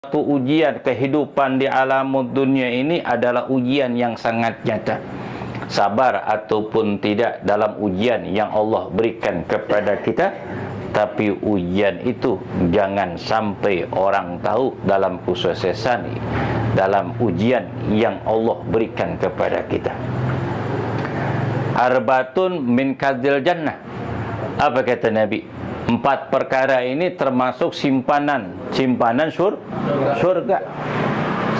Satu ujian kehidupan di alam dunia ini adalah ujian yang sangat nyata. Sabar ataupun tidak dalam ujian yang Allah berikan kepada kita, tapi ujian itu jangan sampai orang tahu dalam kesuksesan, dalam ujian yang Allah berikan kepada kita. Arbatun min kadzil jannah. Apa kata Nabi? 4 perkara ini termasuk simpanan surga.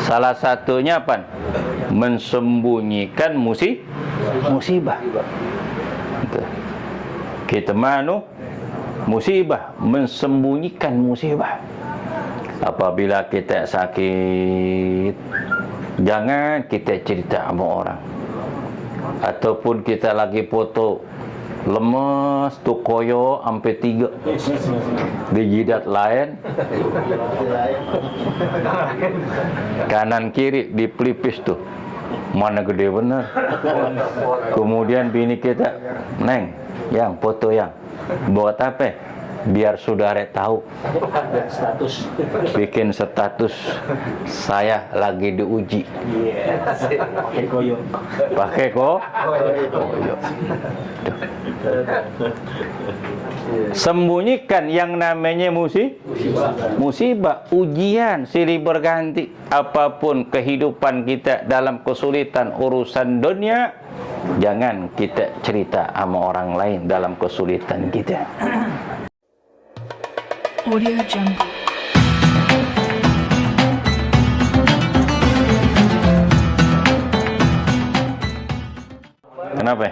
Salah satunya apa? Mensembunyikan musibah. Kita manu musibah, mensembunyikan musibah. Apabila kita sakit, jangan kita cerita sama orang. Ataupun kita lagi foto lemes tu koyo sampai 3 di jidat lain, kanan kiri di pelipis tu mana gede bener. Kemudian bini kita, "Neng, yang foto yang buat apa?" Biar saudara tahu, bikin status saya lagi diuji. Pakai koyo. Sembunyikan yang namanya musibah, ujian silih berganti. Apapun kehidupan kita dalam kesulitan urusan dunia, jangan kita cerita sama orang lain dalam kesulitan kita. Audio Jungle. Kenapa?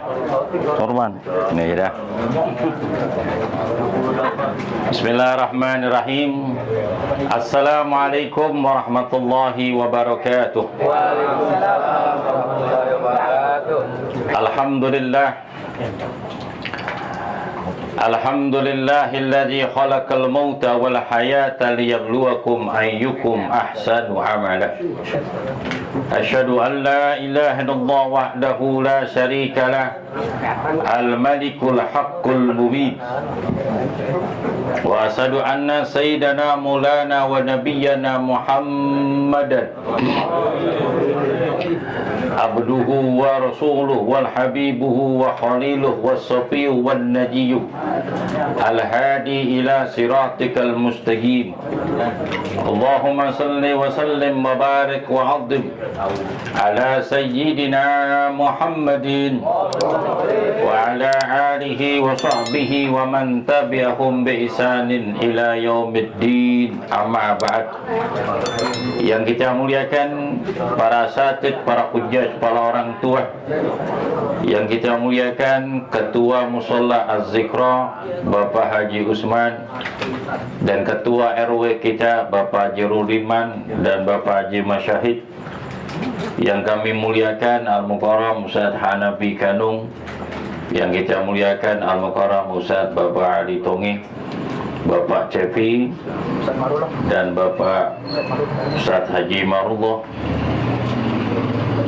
Korban. Ini dah. Bismillahirrahmanirrahim. Assalamualaikum warahmatullahi wabarakatuh. Waalaikumsalam warahmatullahi wabarakatuh. Alhamdulillah. Alhamdulillahilladzi khalaqal mauta wal hayata liyabluwakum ayyukum ahsanu amala. Asyhadu an la ilaha illallah wahdahu la syarika lah, al-malikul haqqul mubin. Wa asyhadu anna sayyidana maulana wa nabiyyana Muhammadan abduhu wa rasuluhu wal habibuhu wa khaliluhu was safiyyu wan najiyyu al-hadi ila siratikal mustaqim. Allahumma salli wa sallim wa barik wa 'azzim ala sayyidina Muhammadin wa ala alihi wa sahbihi wa man tabi'ahum bi ihsanin ila yaumiddin. Amma ba'd. Yang kita muliakan para asatidz, para hujjaj, para orang tua, yang kita muliakan Ketua Musholla Az-Zikra Bapak Haji Usman, dan Ketua RW kita Bapak Haji Rudiman dan Bapak Haji Masyahid, yang kami muliakan Al-Mukarram Ustaz Hanafi Kanung, yang kita muliakan Al-Mukarram Ustaz Bapak Ali Tongi, Bapak Cefi, dan Bapak Ustaz Haji Marullah,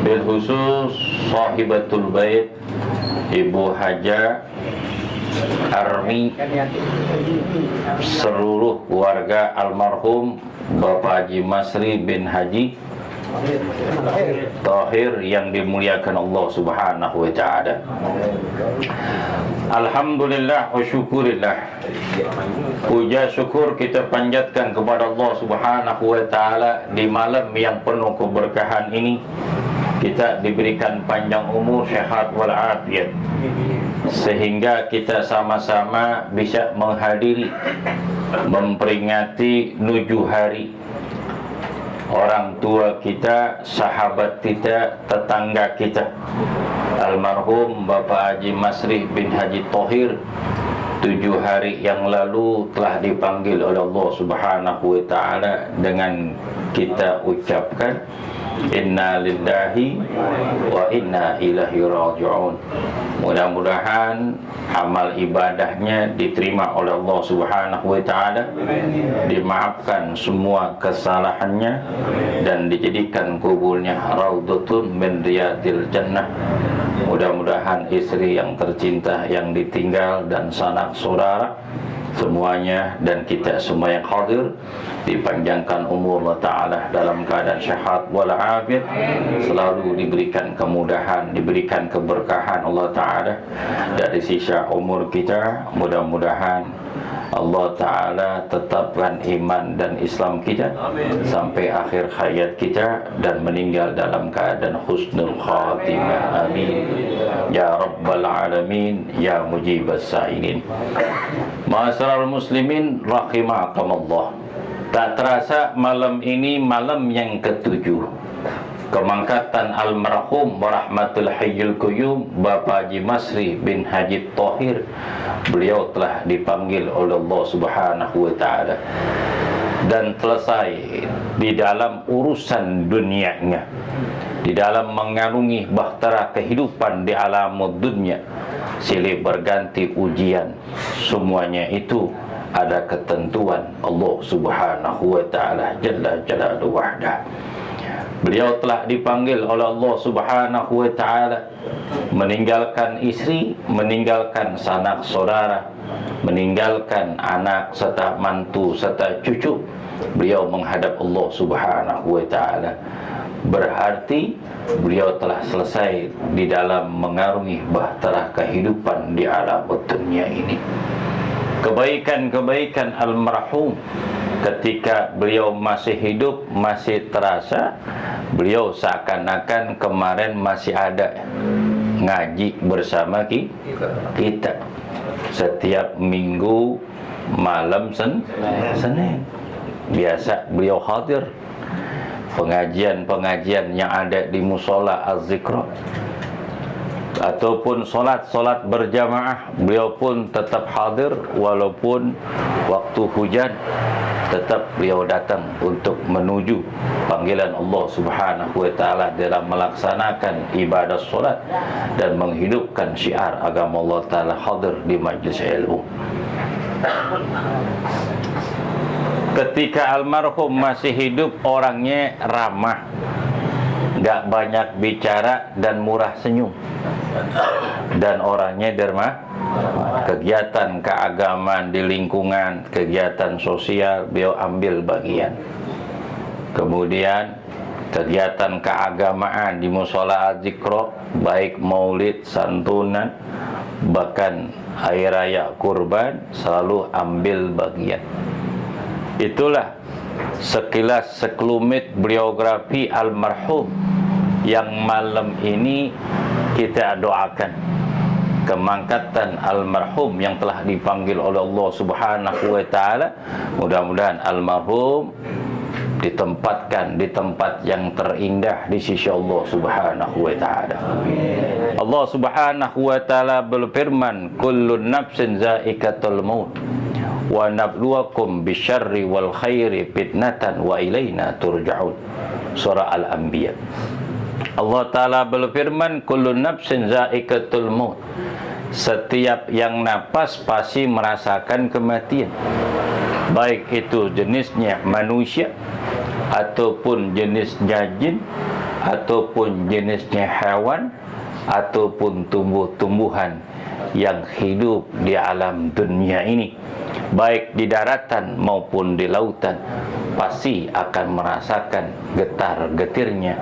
bil khusus sahibatul bait Ibu Haja Armi, seluruh warga almarhum Bapak Haji Masri bin Haji Tahir yang dimuliakan Allah Subhanahu wa taala. Alhamdulillah wa syukurillah. Puja syukur kita panjatkan kepada Allah Subhanahu wa taala di malam yang penuh keberkahan ini. Kita diberikan panjang umur, sehat wal afiat, sehingga kita sama-sama bisa menghadiri, memperingati 7 hari orang tua kita, sahabat kita, tetangga kita, almarhum Bapak Haji Masri bin Haji Tahir. 7 hari yang lalu telah dipanggil oleh Allah Subhanahu wa taala dengan kita ucapkan inna lillahi wa inna ilaihi raji'un. Mudah-mudahan amal ibadahnya diterima oleh Allah Subhanahu wa taala, dimaafkan semua kesalahannya, dan dijadikan kuburnya raudhatun min riyadil jannah. Mudah-mudahan istri yang tercinta yang ditinggal dan sanak saudara semuanya dan kita semua yang hadir dipanjangkan umur Allah Ta'ala dalam keadaan syihat walafiat, selalu diberikan kemudahan, diberikan keberkahan Allah Ta'ala dari sisa umur kita. Mudah-mudahan Allah Ta'ala tetapkan iman dan Islam kita sampai akhir hayat kita dan meninggal dalam keadaan husnul khatimah. Amin ya rabbal alamin ya mujibas sa'ilin. Ma'asyiral muslimin rahimakumullah, tak terasa malam ini malam yang ketujuh kemangkatan almarhum warahmatul hayyul qayyum Bapak Haji Masri bin Haji Thohir. Beliau telah dipanggil oleh Allah Subhanahu wa Ta'ala dan selesai di dalam urusan dunianya, di dalam mengarungi bahtera kehidupan di alam dunia. Silih berganti ujian, semuanya itu ada ketentuan Allah Subhanahu wa Ta'ala jalla jalaluhu wahdah. Beliau telah dipanggil oleh Allah Subhanahu wa Ta'ala, meninggalkan istri, meninggalkan sanak saudara, meninggalkan anak serta mantu serta cucu. Beliau menghadap Allah Subhanahu wa Ta'ala. Berarti beliau telah selesai di dalam mengarungi bahtera kehidupan di alam dunia ini. Kebaikan-kebaikan almarhum ketika beliau masih hidup masih terasa. Beliau seakan-akan kemarin masih ada ngaji bersama kita setiap minggu malam Senin. Biasa beliau hadir pengajian-pengajian yang ada di musola Az-Zikra ataupun solat berjamaah. Beliau pun tetap hadir walaupun waktu hujan, tetap beliau datang untuk menuju panggilan Allah Subhanahu wa Ta'ala dalam melaksanakan ibadah solat dan menghidupkan syiar agama Allah Ta'ala, hadir di majlis ilmu. Ketika almarhum masih hidup, orangnya ramah, gak banyak bicara dan murah senyum, dan orangnya derma. Kegiatan keagamaan di lingkungan, kegiatan sosial beliau ambil bagian. Kemudian kegiatan keagamaan di musola Az-Zikra, baik maulid, santunan, bahkan hari raya kurban, selalu ambil bagian. Itulah sekilas sekelumit biografi almarhum yang malam ini kita doakan kemangkatan almarhum yang telah dipanggil oleh Allah Subhanahu wa Ta'ala. Mudah-mudahan almarhum ditempatkan di tempat yang terindah di sisi Allah Subhanahu wa Ta'ala. Allah Subhanahu wa Ta'ala berfirman, kullu nafsin za'iqatul maut wa nabluwakum bisyarri wal khairi fitnatan wa ilaina turja'un. Surah Al-Anbiya. Allah Ta'ala berfirman, kullu nafsin za'iqatul maut. Setiap yang napas pasti merasakan kematian, baik itu jenisnya manusia ataupun jenisnya jin ataupun jenisnya hewan ataupun tumbuh-tumbuhan yang hidup di alam dunia ini, baik di daratan maupun di lautan, pasti akan merasakan getar-getirnya,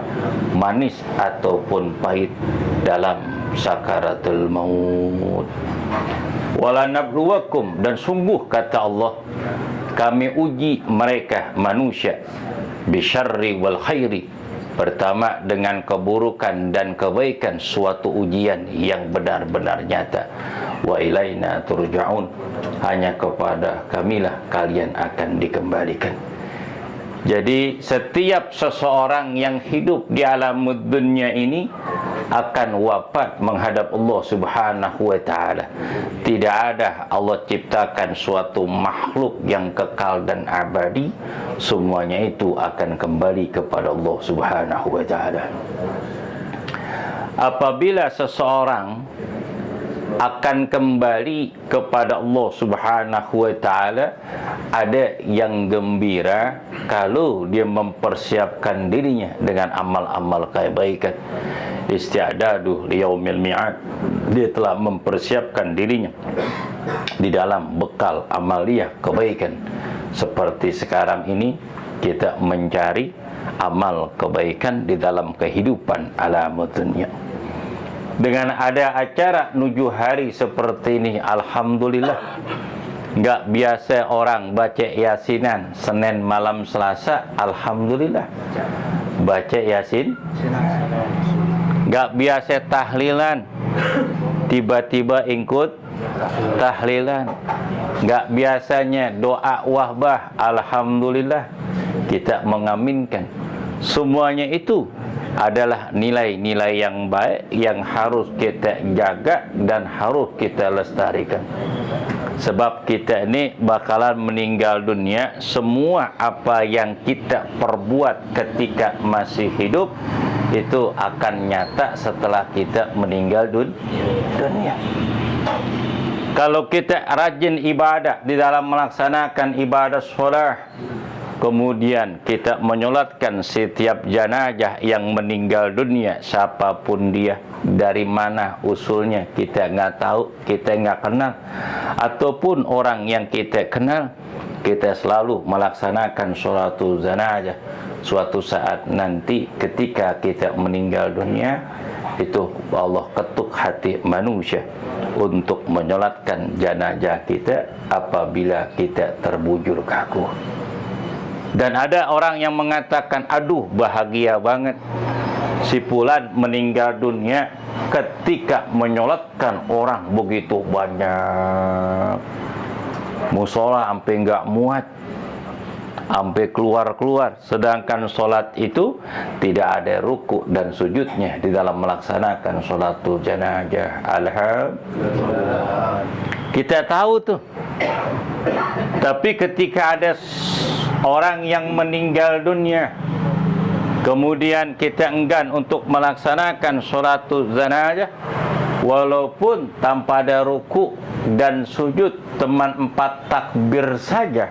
manis ataupun pahit dalam sakaratul maut. Wala nabluwakum, dan sungguh kata Allah, kami uji mereka manusia, bisyarri wal khairi, pertama dengan keburukan dan kebaikan, suatu ujian yang benar-benar nyata. Wa ilaina turja'un, hanya kepada kamilah kalian akan dikembalikan. Jadi setiap seseorang yang hidup di alam dunia ini akan wafat menghadap Allah Subhanahu wa Ta'ala. Tidak ada Allah ciptakan suatu makhluk yang kekal dan abadi. Semuanya itu akan kembali kepada Allah Subhanahu wa Ta'ala. Apabila seseorang akan kembali kepada Allah Subhanahu wa Ta'ala, ada yang gembira kalau dia mempersiapkan dirinya dengan amal-amal kebaikan. Isti'dadu liyaumil mi'ad, dia telah mempersiapkan dirinya di dalam bekal amaliyah kebaikan. Seperti sekarang ini kita mencari amal kebaikan di dalam kehidupan alam dunia. Dengan ada acara nuju hari seperti ini, alhamdulillah. Nggak biasa orang baca yasinan Senin malam Selasa, alhamdulillah baca yasin. Nggak biasa tahlilan, tiba-tiba ikut tahlilan. Nggak biasanya doa wahbah, alhamdulillah kita mengaminkan. Semuanya itu adalah nilai-nilai yang baik yang harus kita jaga dan harus kita lestarikan. Sebab kita ini bakalan meninggal dunia. Semua apa yang kita perbuat ketika masih hidup itu akan nyata setelah kita meninggal dunia. Kalau kita rajin ibadah di dalam melaksanakan ibadah sholat, kemudian kita menyolatkan setiap jenazah yang meninggal dunia, siapapun dia, dari mana usulnya kita nggak tahu, kita nggak kenal, ataupun orang yang kita kenal, kita selalu melaksanakan sholatul jenazah. Suatu saat nanti ketika kita meninggal dunia, itu Allah ketuk hati manusia untuk menyolatkan jenazah kita apabila kita terbujur kaku. Dan ada orang yang mengatakan, aduh bahagia banget si fulan meninggal dunia ketika menyolatkan orang begitu banyak. Musola sampai nggak muat, sampai keluar-keluar. Sedangkan sholat itu tidak ada ruku dan sujudnya di dalam melaksanakan sholatul janazah. Alhamdulillah. Kita tahu tuh. Tapi ketika ada orang yang meninggal dunia, kemudian kita enggan untuk melaksanakan sholatul janazah, walaupun tanpa ada ruku dan sujud, teman 4 takbir saja,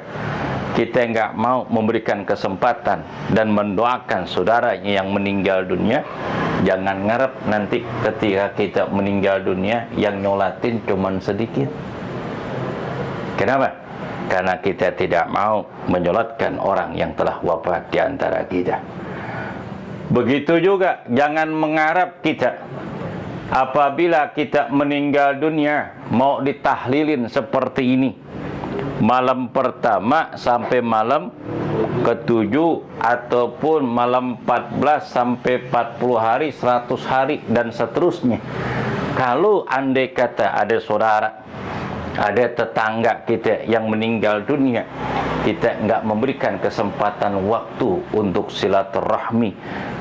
kita enggak mau memberikan kesempatan dan mendoakan saudaranya yang meninggal dunia. Jangan ngarep nanti ketika kita meninggal dunia yang nyolatin cuman sedikit. Kenapa? Karena kita tidak mau menyolatkan orang yang telah wafat di antara kita. Begitu juga jangan mengharap kita apabila kita meninggal dunia mau ditahlilin seperti ini, malam pertama sampai malam ke-7, ataupun malam 14 sampai 40 hari, 100 hari dan seterusnya. Kalau andai kata ada saudara, ada tetangga kita yang meninggal dunia, kita enggak memberikan kesempatan waktu untuk silaturahmi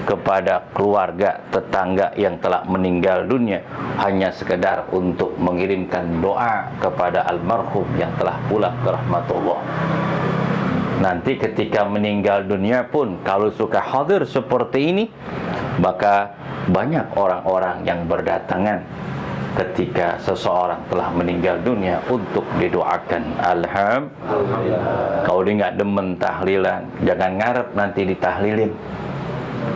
kepada keluarga tetangga yang telah meninggal dunia, hanya sekedar untuk mengirimkan doa kepada almarhum yang telah pulang ke rahmatullah. Nanti ketika meninggal dunia pun kalau suka hadir seperti ini, maka banyak orang-orang yang berdatangan ketika seseorang telah meninggal dunia untuk didoakan. Alhamdulillah. Kalau dia nggak demen tahlilan, jangan ngarep nanti ditahlilin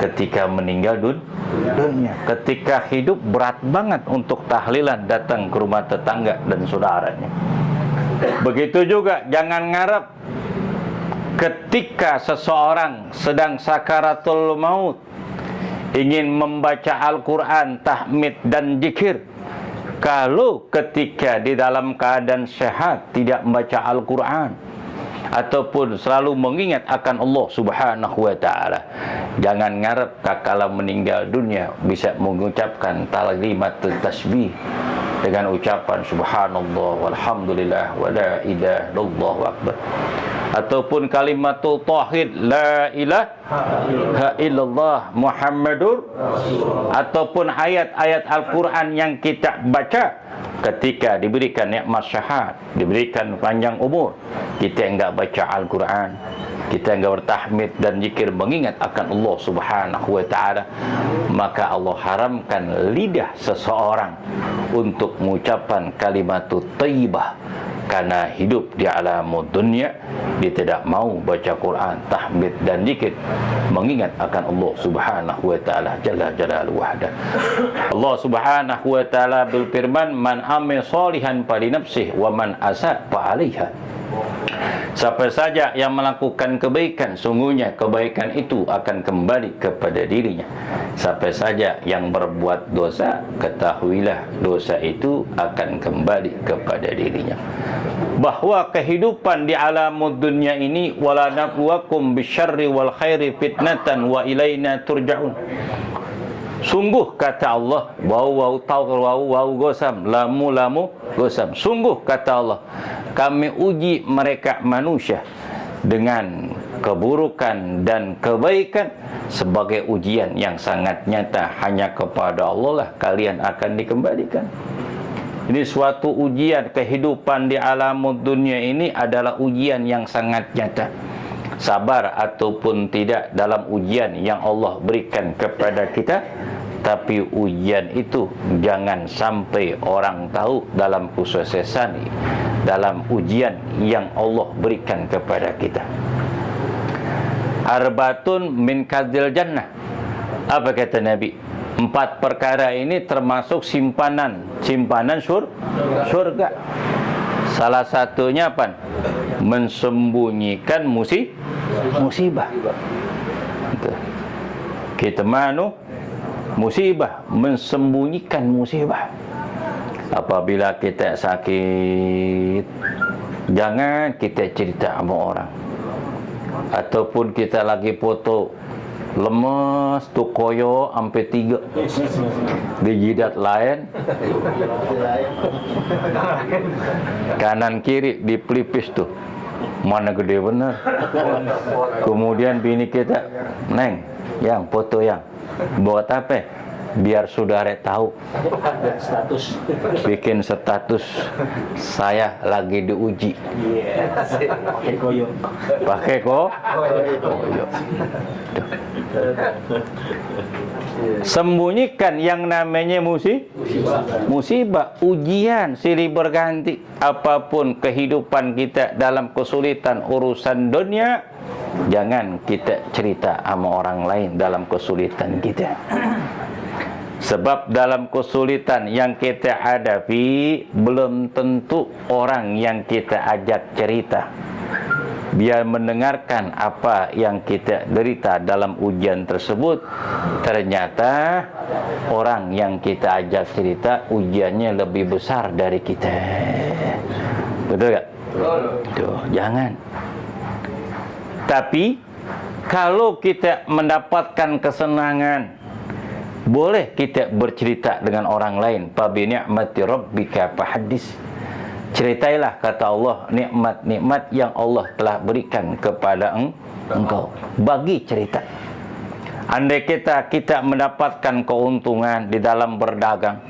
ketika meninggal dunia. Ketika hidup berat banget untuk tahlilan datang ke rumah tetangga dan saudaranya. Begitu juga jangan ngarep ketika seseorang sedang sakaratul maut ingin membaca Al-Quran, tahmid dan zikir. Kalau ketika di dalam keadaan sehat tidak membaca Al-Quran ataupun selalu mengingat akan Allah Subhanahu wa ta'ala, jangan ngarep kakala meninggal dunia bisa mengucapkan kalimatul tasbih dengan ucapan subhanallah walhamdulillah wa la ilaha illallah wa akbar, ataupun kalimatul tauhid la ilaha illallah Muhammadur Rasulullah, ataupun ayat-ayat Al-Quran yang kita baca ketika diberikan nikmat syahadat, diberikan panjang umur, kita enggak baca Al-Quran, kita enggak bertahmid dan zikir mengingat akan Allah Subhanahu wa ta'ala, maka Allah haramkan lidah seseorang untuk mengucapkan kalimat thayyibah, karena hidup di alam dunia dia tidak mau baca Quran, tahmid dan zikir, mengingat akan Allah Subhanahu wa taala jalla jalaluhu wahda. Allah Subhanahu wa taala berfirman, "Man amil sholihan fali nafsihi wa man asa fa 'alaiha." Siapa saja yang melakukan kebaikan, sungguhnya kebaikan itu akan kembali kepada dirinya. Siapa saja yang berbuat dosa, ketahuilah dosa itu akan kembali kepada dirinya. Bahwa kehidupan di alamud dunya ini, wala nabluwakum bisyarri wal khairi fitnatan wa ilaina turja'un. Sungguh kata Allah, wau gosam, lamu gosam. Sungguh kata Allah, kami uji mereka manusia dengan keburukan dan kebaikan sebagai ujian yang sangat nyata. Hanya kepada Allah lah kalian akan dikembalikan. Ini suatu ujian. Kehidupan di alamud dunia ini adalah ujian yang sangat nyata. Sabar ataupun tidak dalam ujian yang Allah berikan kepada kita, tapi ujian itu jangan sampai orang tahu dalam kesuksesan, dalam ujian yang Allah berikan kepada kita. Arbatun min kadzil jannah. Apa kata Nabi? 4 perkara ini termasuk simpanan surga. Salah satunya apa? Mensembunyikan musibah. Kita musibah, mensembunyikan musibah. Apabila kita sakit, jangan kita cerita sama orang. Ataupun kita lagi foto lemes tuh koyo sampai 3 di jidat lain, kanan kiri di pelipis tuh, mana gede bener. Kemudian bini kita, "Neng, yang foto yang buat apa?" Biar saudara tahu, bikin status saya lagi diuji. Pakai koyo. Sembunyikan yang namanya musibah, ujian silih berganti. Apapun kehidupan kita dalam kesulitan urusan dunia, jangan kita cerita sama orang lain dalam kesulitan kita. Sebab dalam kesulitan yang kita hadapi, belum tentu orang yang kita ajak cerita biar mendengarkan apa yang kita derita dalam ujian tersebut, ternyata orang yang kita ajak cerita ujiannya lebih besar dari kita. Betul gak? Tuh, jangan. Tapi kalau kita mendapatkan kesenangan, boleh kita bercerita dengan orang lain. Fa bi ni'mati rabbika fahaddits. Ceritailah, kata Allah, nikmat-nikmat yang Allah telah berikan kepada engkau. Bagi cerita. Andai kita mendapatkan keuntungan di dalam berdagang,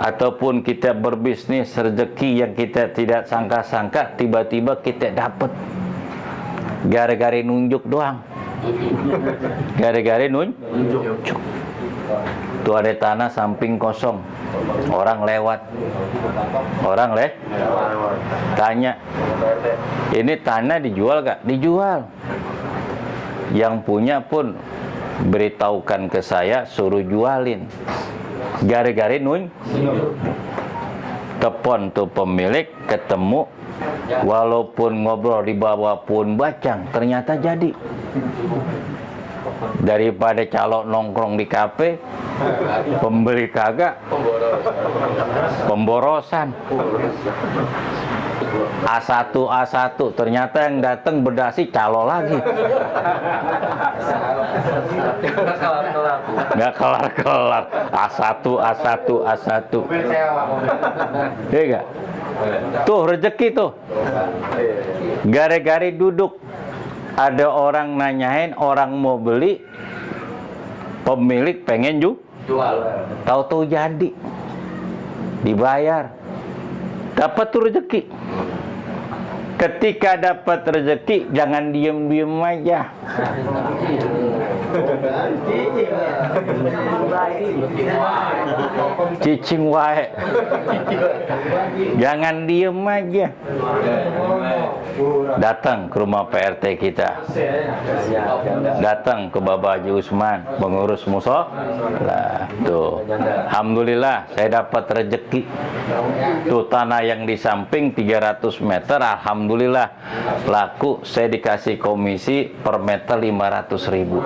ataupun kita berbisnis, rezeki yang kita tidak sangka-sangka tiba-tiba kita dapat, gara-gara nunjuk doang. Gara-gara nunjuk. Tuh ada tanah samping kosong, orang lewat, tanya, ini tanah dijual gak? Dijual. Yang punya pun beritahukan ke saya, suruh jualin. Gara-gara telepon tuh pemilik, ketemu, walaupun ngobrol di bawah pun bacang, ternyata jadi. Daripada calon nongkrong di kafe, pembeli kagak, pemborosan. A1 ternyata yang datang berdasi calo lagi. Nggak kelar-kelar. A1. Iya gak? Tuh rezeki tuh. Gara-gara duduk, ada orang nanyain, orang mau beli, pemilik pengen jual, tahu-tahu jadi, dibayar, dapat tuh rezeki. Ketika dapat rezeki, jangan diem-diem aja. Cicing wae. Jangan diem aja. Datang ke rumah PRT kita. Datang ke Bapak Haji Usman, pengurus musola. Tuh. Alhamdulillah saya dapat rezeki. Tuh tanah yang di samping 300 meter, alhamdulillah laku. Saya dikasih komisi per meter 500.000.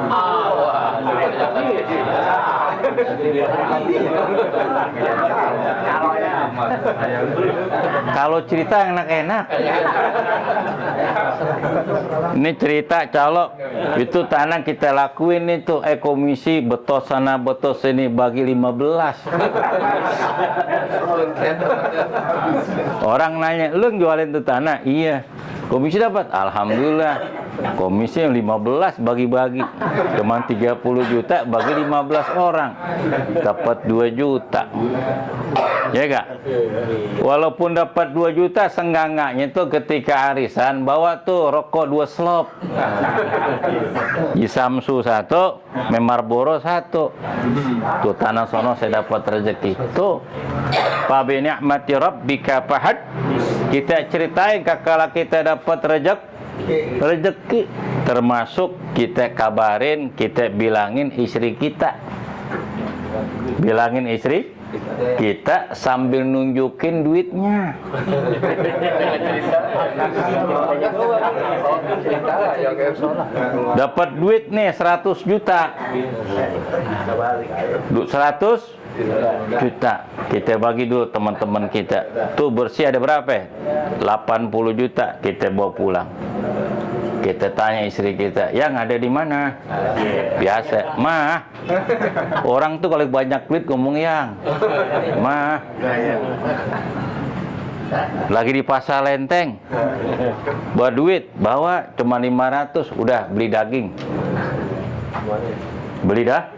Kalau cerita enak-enak. Ini cerita calok itu tanah kita lakuin itu komisi betos sana betos sini bagi 15. Orang nanya, lu jualin tuh tanah? Iya. Komisi dapat? Alhamdulillah. Komisi 15 bagi-bagi. Cuman 30 juta bagi 15 orang. Dapat 2 juta. Ya gak? Walaupun dapat 2 juta, seenggak-enggaknya tuh ketika arisan bawa tuh rokok 2 slop. Di Samsu 1, Memarboro 1. Tuh tanah sono saya dapat rezeki. Tuh. Fa bi ni'mati rabbika fahad. Kita ceritain kakala kita dapat rezeki, termasuk kita kabarin, kita bilangin istri kita. Bilangin istri kita sambil nunjukin duitnya. Dapat duit nih 100 juta. 100 juta. Kita bagi dulu teman-teman kita. Tuh bersih ada berapa? 80 juta. Kita bawa pulang. Kita tanya istri kita, yang ada di mana? Biasa, mah. Orang tuh kalau banyak duit ngomong yang, mah. Lagi di pasar Lenteng, bawa duit, bawa cuma 500, udah beli daging. Beli dah,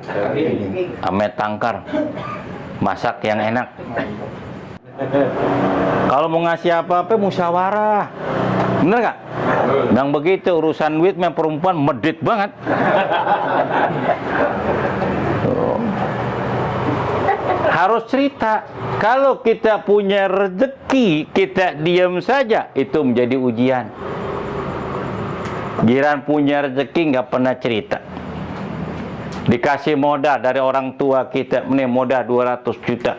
ame tangkar, masak yang enak. Kalau mau ngasih apa-apa musyawarah, bener gak? Yang begitu urusan duit memang perempuan medit banget. Harus cerita. Kalau kita punya rezeki, kita diam saja, itu menjadi ujian. Giran punya rezeki nggak pernah cerita. Dikasih modal dari orang tua kita, ini modal 200 juta.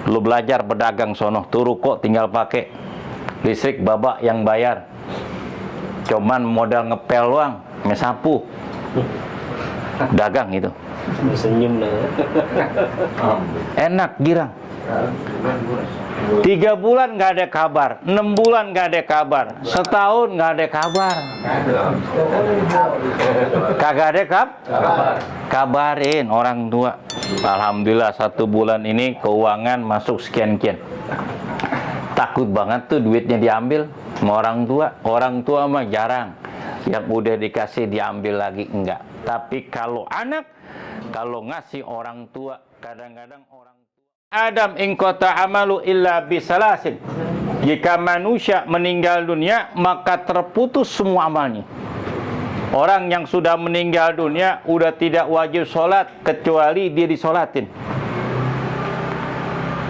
Lu belajar berdagang sono, turu kok tinggal pakai. Listrik babak yang bayar. Cuman modal ngepel doang, mesapu. Dagang itu. Senyum dah. Enak girang. 3 bulan nggak ada kabar, 6 bulan nggak ada kabar, setahun nggak ada kabar. Kagak ada kabarin orang tua. Alhamdulillah 1 bulan ini keuangan masuk sekian-kian. Takut banget tuh duitnya diambil sama orang tua. Orang tua mah jarang. Yang udah dikasih diambil lagi enggak. Tapi kalau anak, kalau ngasih orang tua, kadang-kadang orang tua. Adam in qata amalu illa bisalasin. Jika manusia meninggal dunia, maka terputus semua amalnya. Orang yang sudah meninggal dunia udah tidak wajib sholat kecuali dia disolatin.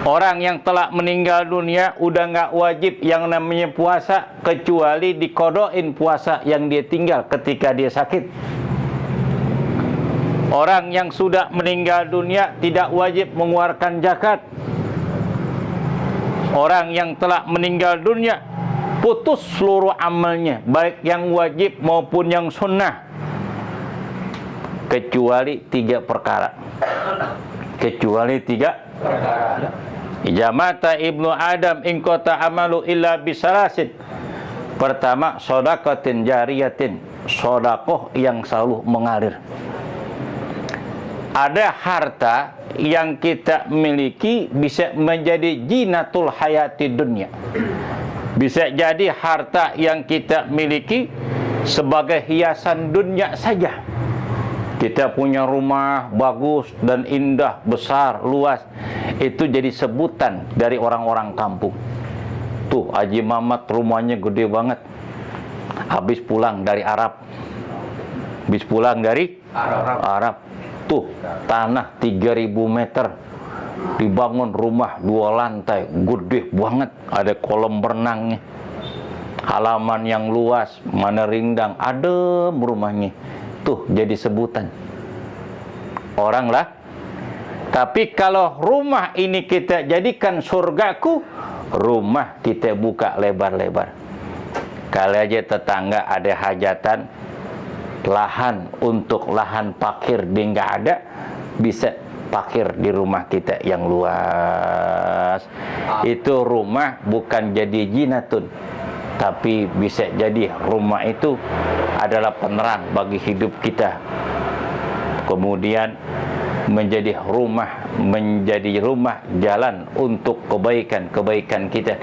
Orang yang telah meninggal dunia udah nggak wajib yang namanya puasa kecuali dikodoin puasa yang dia tinggal ketika dia sakit. Orang yang sudah meninggal dunia tidak wajib mengeluarkan zakat. Orang yang telah meninggal dunia putus seluruh amalnya, baik yang wajib maupun yang sunnah, kecuali 3 perkara. Kecuali 3 perkara. Ijamata ibnu Adam in qata amalu illa bisalasin. Pertama, shadaqatin jariyatin, sedekah yang selalu mengalir. Ada harta yang kita miliki bisa menjadi jinatul hayati dunia. Bisa jadi harta yang kita miliki sebagai hiasan dunia saja. Kita punya rumah bagus dan indah, besar, luas. Itu jadi sebutan dari orang-orang kampung. Tuh, Haji Mamat rumahnya gede banget. Habis pulang dari Arab. Habis pulang dari Arab. Tuh, tanah 3.000 meter. Dibangun rumah 2 lantai, gede banget. Ada kolam berenangnya. Halaman yang luas, mana rindang, adem rumahnya. Tuh, jadi sebutan. Orang lah. Tapi kalau rumah ini kita jadikan surgaku, rumah kita buka lebar-lebar. Kalau aja tetangga ada hajatan, lahan untuk lahan parkir dia nggak ada, bisa parkir di rumah kita yang luas. Itu rumah bukan jadi jinatun, tapi bisa jadi rumah itu adalah penerang bagi hidup kita. Kemudian menjadi rumah jalan untuk kebaikan kita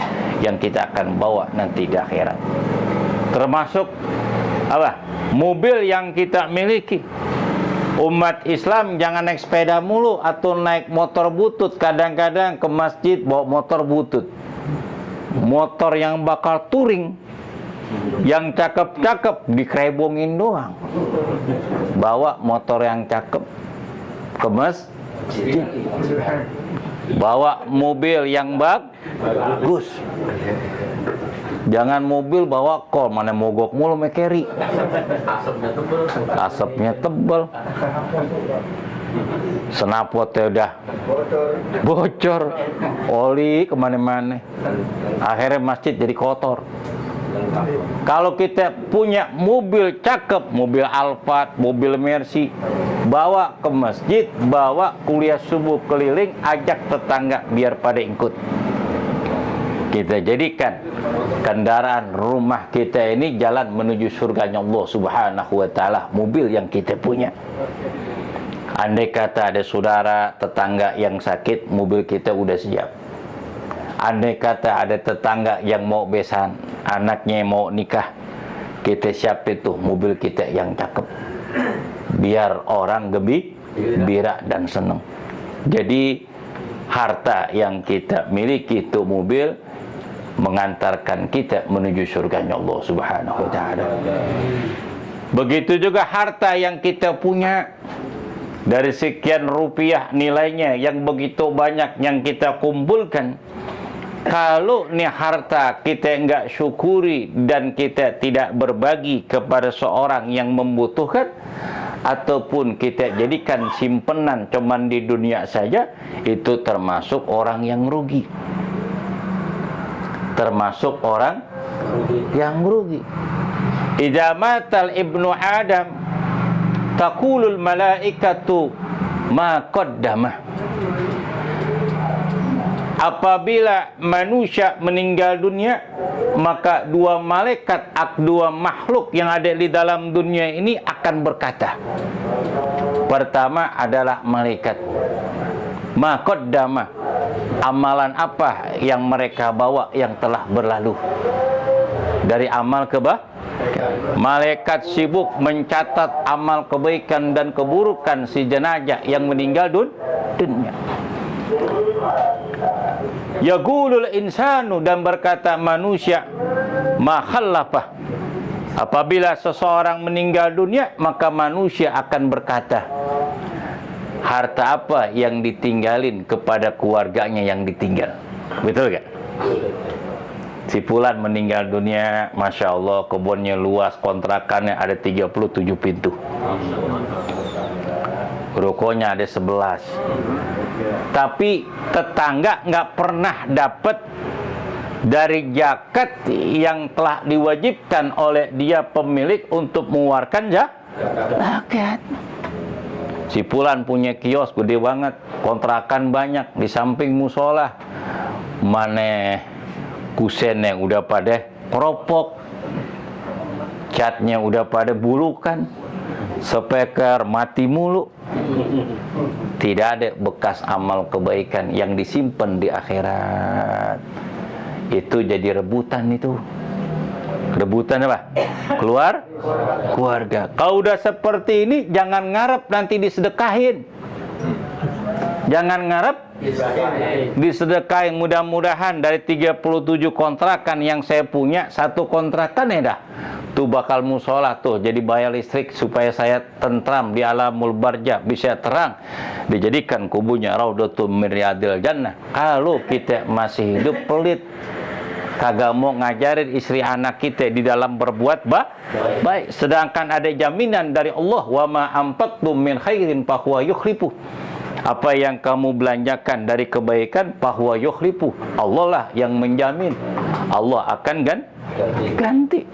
yang kita akan bawa nanti di akhirat. Termasuk apa? Mobil yang kita miliki. Umat Islam jangan naik sepeda mulu atau naik motor butut. Kadang-kadang ke masjid bawa motor butut. Motor yang bakal touring, yang cakep-cakep dikerebongin doang. Bawa motor yang cakep ke masjid. Bawa mobil yang bagus. Jangan mobil bawa kol, mana mogok mulu mekeri. Asapnya tebal. Senapotnya udah bocor, oli kemana-mana. Akhirnya masjid jadi kotor. Kalau kita punya mobil cakep, mobil Alphard, mobil Mercy, bawa ke masjid, bawa kuliah subuh keliling, ajak tetangga biar pada ikut. Kita jadikan kendaraan rumah kita ini jalan menuju surganya Allah Subhanahu wa ta'ala, mobil yang kita punya. Andai kata ada saudara, tetangga yang sakit, mobil kita udah siap. Andai kata ada tetangga yang mau besan, anaknya mau nikah, kita siapin tuh mobil kita yang cakep. Biar orang gembira dan senang. Jadi harta yang kita miliki itu mobil mengantarkan kita menuju surganya Allah Subhanahu wa ta'ala. Begitu juga harta yang kita punya. Dari sekian rupiah nilainya yang begitu banyak yang kita kumpulkan, kalau nih harta kita enggak syukuri dan kita tidak berbagi kepada seorang yang membutuhkan, ataupun kita jadikan simpenan cuman di dunia saja, itu termasuk orang yang rugi. Termasuk orang yang rugi. Idza matal ibnu Adam taqulul malaikatu ma qaddamah. Apabila manusia meninggal dunia, maka dua malaikat, dua makhluk yang ada di dalam dunia ini akan berkata. Pertama adalah malaikat, ma qaddamah, amalan apa yang mereka bawa yang telah berlalu dari amal kebaikan. Malaikat sibuk mencatat amal kebaikan dan keburukan si jenazah yang meninggal dunia. Yaqulul insanu, dan berkata manusia, ma khallafah. Apabila seseorang meninggal dunia, maka manusia akan berkata, harta apa yang ditinggalin kepada keluarganya yang ditinggal. Betul gak? Si Fulan meninggal dunia, Masya Allah, kebunnya luas, kontrakannya ada 37 pintu, rukonya ada 11. Tapi tetangga nggak pernah dapat dari zakat yang telah diwajibkan oleh dia pemilik untuk mengeluarkan zakat. Si Fulan punya kios gede banget, kontrakan banyak, di samping musola, mana kusennya udah pada keropok, catnya udah pada bulukan, speaker mati mulu. Tidak ada bekas amal kebaikan yang disimpan di akhirat. Itu jadi rebutan itu. Rebutan apa? Keluarga. Kalau udah seperti ini, jangan ngarep nanti disedekahin. Jangan ngarep disedekahin. Mudah-mudahan dari 37 kontrakan yang saya punya, satu kontrakan ya dah tuh bakal musola tuh jadi bayar listrik supaya saya tentram di alamul barzah, bisa terang, dijadikan kubunya raudhatun min riyadil jannah. Kalau kita masih hidup pelit, kagak mau ngajarin istri anak kita di dalam berbuat baik, sedangkan ada jaminan dari Allah, wa ma anfaqtum min khairin fahuwa yukhlifu. Apa yang kamu belanjakan dari kebaikan, fahuwa yukhlifu, Allah lah yang menjamin, Allah akan ganti.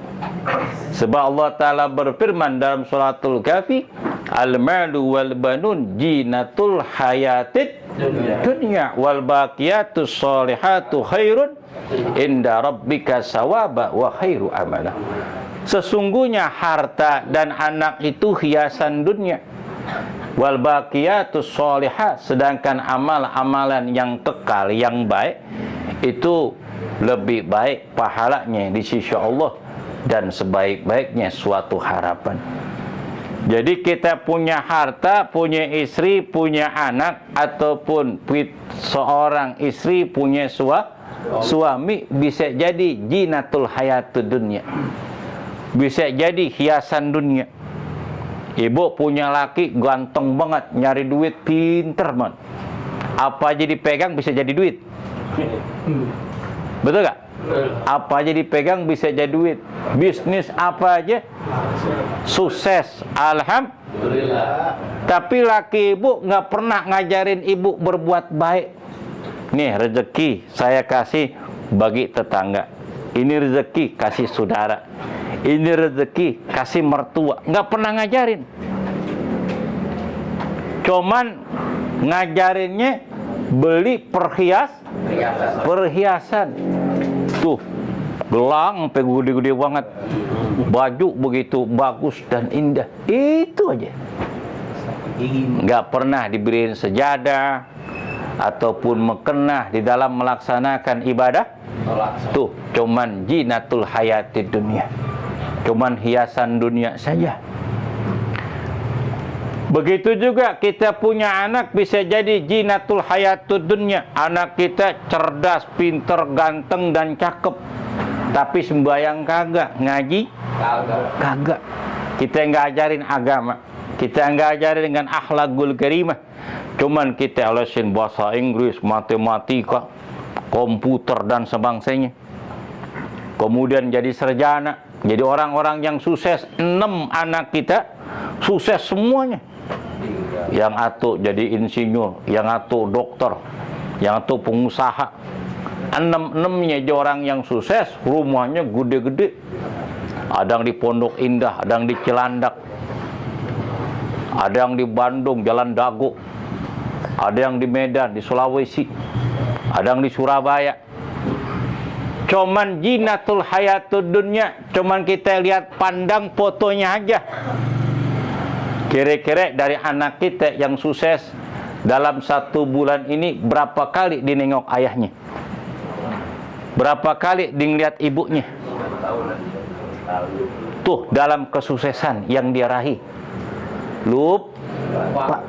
Sebab Allah Ta'ala berfirman dalam suratul Kahfi, al-malu wal banun jinatul hayatid dunya wal baqiyatus solihatu khairun inda rabbika sawaba wa khairu amala. Sesungguhnya harta dan anak itu hiasan dunia, wal baqiyatus solihah, sedangkan amal-amalan yang kekal, yang baik itu lebih baik pahalanya di sisi Allah dan sebaik-baiknya suatu harapan. Jadi kita punya harta, punya istri, punya anak, ataupun seorang istri punya suami, bisa jadi jinatul hayatud dunya, bisa jadi hiasan dunia. Ibu punya laki ganteng banget, nyari duit pinter banget, apa aja dipegang bisa jadi duit. Betul gak? Apa aja dipegang bisa jadi duit. Bisnis apa aja sukses, alhamdulillah. Tapi laki ibu nggak pernah ngajarin ibu berbuat baik. Nih rezeki saya kasih bagi tetangga, ini rezeki kasih saudara, ini rezeki kasih mertua. Nggak pernah ngajarin. Cuman ngajarinnya beli perhiasan. Tuh, gelang sampai gede-gede banget, baju begitu bagus dan indah, itu aja. Nggak pernah diberiin sejadah ataupun mekenah di dalam melaksanakan ibadah. Tuh, cuman jinatul hayatid dunia, cuman hiasan dunia saja. Begitu juga kita punya anak bisa jadi jinatul hayatud dunya. Anak kita cerdas, pinter, ganteng dan cakep, tapi sembahyang kagak, ngaji kagak. Kita nggak ajarin agama, kita nggak ajarin dengan akhlakul karimah. Cuman kita lesin bahasa Inggris, matematika, komputer dan sebangsanya. Kemudian jadi sarjana, jadi orang-orang yang sukses. 6 anak kita sukses semuanya. Yang atu jadi insinyur, yang atu dokter, yang atu pengusaha. 6-6-nya jadi orang yang sukses, rumahnya gede-gede. Ada yang di Pondok Indah, ada yang di Cilandak, ada yang di Bandung, Jalan Dago, ada yang di Medan, di Sulawesi, ada yang di Surabaya. Cuman jinatul hayatud dunya, cuman kita lihat pandang fotonya aja. Kira-kira dari anak kita yang sukses dalam 1 bulan ini berapa kali dinengok ayahnya? Berapa kali dilihat ibunya? Tuh dalam kesuksesan yang dia raih. Lupa.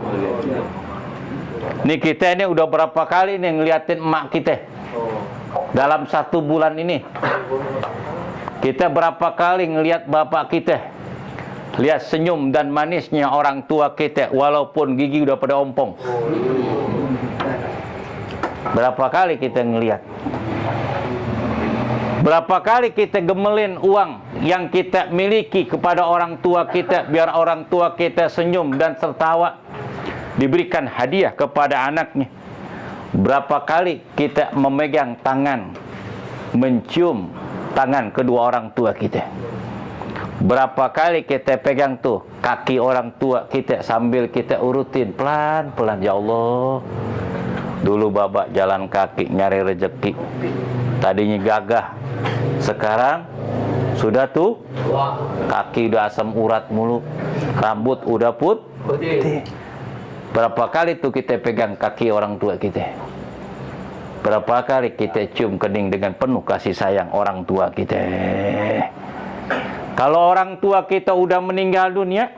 Nih kita ini udah berapa kali nih ngeliatin emak kita dalam 1 bulan ini? Kita berapa kali ngeliat bapak kita? Lihat senyum dan manisnya orang tua kita walaupun gigi udah pada ompong. Berapa kali kita ngelihat? Berapa kali kita gemelin uang yang kita miliki kepada orang tua kita biar orang tua kita senyum dan tertawa, diberikan hadiah kepada anaknya. Berapa kali kita memegang tangan, mencium tangan kedua orang tua kita. Berapa kali kita pegang tuh kaki orang tua kita sambil kita urutin pelan-pelan. Ya Allah, dulu babak jalan kaki nyari rezeki, tadinya gagah, sekarang sudah tuh kaki udah asam urat mulu, rambut udah putih. Berapa kali tuh kita pegang kaki orang tua kita? Berapa kali kita cium kening dengan penuh kasih sayang orang tua kita? Kalau orang tua kita udah meninggal dunia,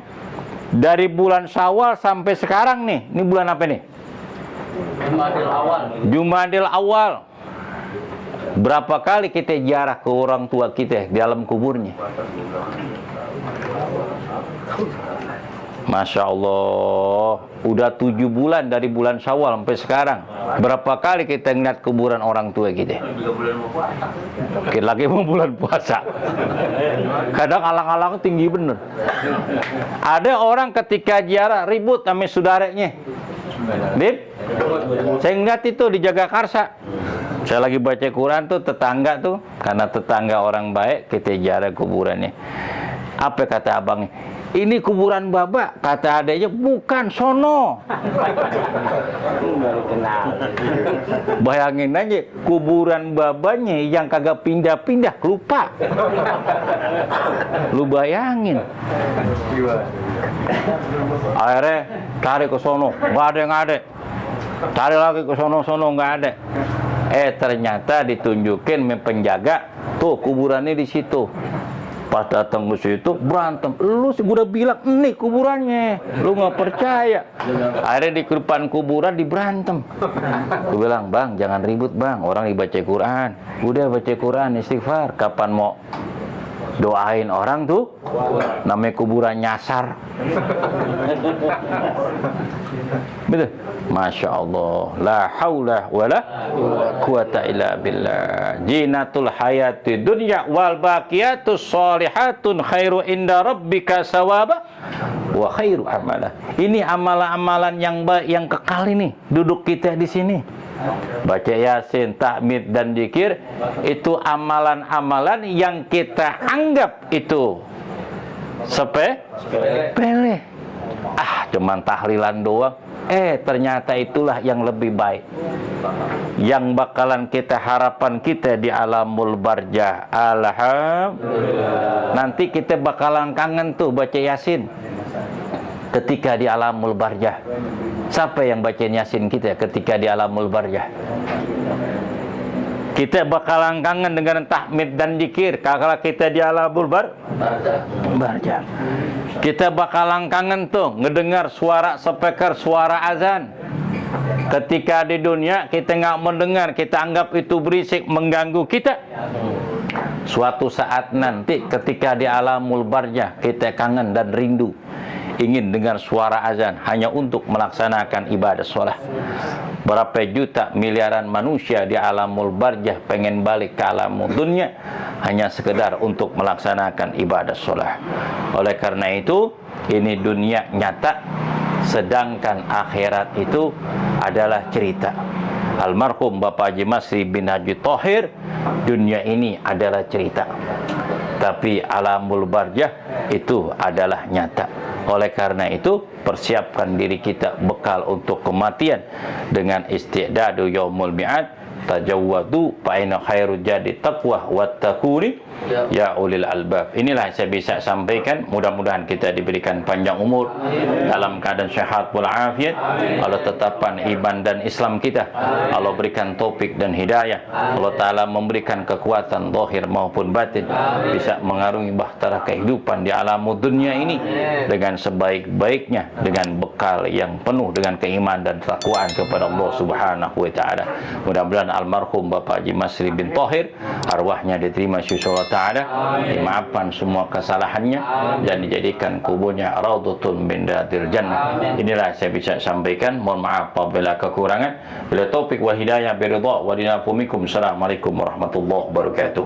dari bulan Syawal sampai sekarang nih, ini bulan apa nih? Jumadil Awal. Berapa kali kita ziarah ke orang tua kita di dalam kuburnya? Masya Allah, udah 7 bulan dari bulan Syawal sampai sekarang. Berapa kali kita ngeliat kuburan orang tua kita? Kita lagi mau bulan puasa. Kadang alang-alang tinggi bener. Ada orang ketika ziarah ribut sama saudaranya. Bib, saya ngeliat itu di Jagakarsa. Saya lagi baca Quran tuh, tetangga tuh, karena tetangga orang baik, kita ziarah kuburannya. Apa kata abangnya? Ini kuburan Baba, kata adanya, bukan sono. Bayangin aja, kuburan babanya yang kagak pindah-pindah, lupa. Lu bayangin. Akhirnya cari ke sono, nggak ada. Cari lagi ke sono, nggak ada. Ternyata ditunjukin penjaga, tuh kuburannya di situ. Pas datang ke situ berantem. Lu udah bilang ini kuburannya, lu nggak percaya. Akhirnya di depan kuburan diberantem. Gue bilang, bang jangan ribut bang, orang dibaca Quran. Udah baca Quran istighfar. Kapan mau doain orang tuh? Namanya kuburan nyasar. Betul. Masya Allah, la haula wala quwata illa billah. Jinatul hayati dunya wal baqiyatus sholihatun khairu inda rabbika sawaba wa khairu amala. Ini amalan-amalan yang baik yang kekal ini. Duduk kita di sini. Baca Yasin, takmid dan zikir itu amalan-amalan yang kita anggap itu sepele. Cuman tahlilan doang. Ternyata itulah yang lebih baik, yang bakalan kita harapan kita di alamul barzah. Alhamdulillah. Nanti kita bakalan kangen tuh baca Yasin ketika di alamul barzah. Siapa yang bacain Yasin kita ketika di alamul barzah? Kita bakalan kangen dengan tahmid dan zikir kalau kita di alamul barzah. Kita bakalan kangen tuh ngedengar suara speaker, suara azan. Ketika di dunia kita nggak mendengar, kita anggap itu berisik mengganggu kita. Suatu saat nanti ketika di alamul barzah kita kangen dan rindu, ingin dengar suara azan hanya untuk melaksanakan ibadah sholat. Berapa juta miliaran manusia di alamul barzah pengen balik ke alamul dunia hanya sekedar untuk melaksanakan ibadah sholat. Oleh karena itu, ini dunia nyata, sedangkan akhirat itu adalah cerita. Almarhum Bapak Haji Masri bin Haji Thohir, dunia ini adalah cerita, tapi alamul barzah itu adalah nyata. Oleh karena itu, persiapkan diri kita bekal untuk kematian dengan isti'dadu yaumul mi'ad. Tajawwadu fa inna khairu jadi taqwa wattaquni ya ulil albab. Inilah yang saya bisa sampaikan. Mudah-mudahan kita diberikan panjang umur dalam keadaan sehat walafiat. Allah tetapkan iman dan Islam kita. Allah berikan taufik dan hidayah. Allah Ta'ala memberikan kekuatan zahir maupun batin, bisa mengarungi bahtera kehidupan di alam dunia ini dengan sebaik-baiknya, dengan bekal yang penuh dengan keimanan dan takwaan kepada Allah Subhanahu wa Ta'ala. Mudah-mudahan almarhum Bapak Haji Masri bin Thohir arwahnya diterima sisi Allah Ta'ala, dimaafkan semua kesalahannya dan dijadikan kuburnya raudhatun min riyadil jannah. Inilah saya bisa sampaikan. Mohon maaf apabila kekurangan. Bila taufik wa hidayah biridha wa dinafumikum. Assalamualaikum warahmatullahi wabarakatuh.